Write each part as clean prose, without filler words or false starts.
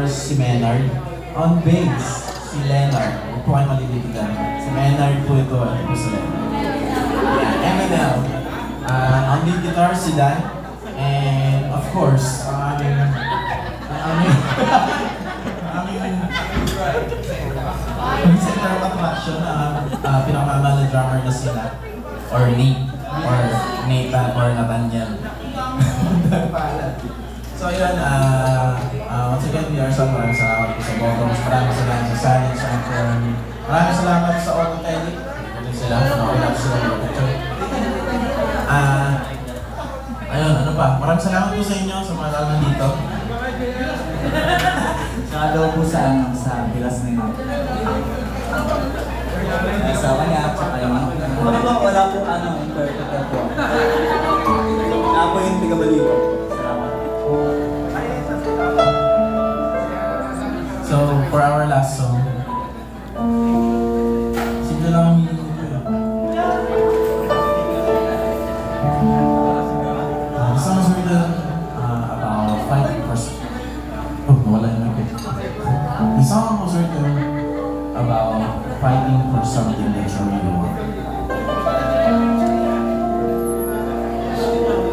guitars si Menard. On bass, si Leonard. Huwag po kayo maliligitan. Si Menard po ito. Ito po si Leonard. Yeah, MNL. On lead guitar si Dan. And of course, ang aming center of attraction, pinakamahal na drummer na sila. Or Nate. Or Nathan. Or Nathaniel. So yun, once again, we are so maraming salamat po sa Bottoms, maraming salamat sa Silence Anthem, maraming salamat sa Autotelic, ito sila, nakakilap sila ng picture. Ayun, ano pa, maraming salamat po sa inyo, sa mga tao nandito. Saka daw po sa bilas na yun. Sa kanya, saka yung wala po interpreter po. Ako yung tiga-balibo. So, for our last song, simple lang ang meaning nito eh. This song is written about fighting for something. Oh, nawala yung mic. This song was written about fighting for something that you really want.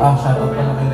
Shout out pala kayo.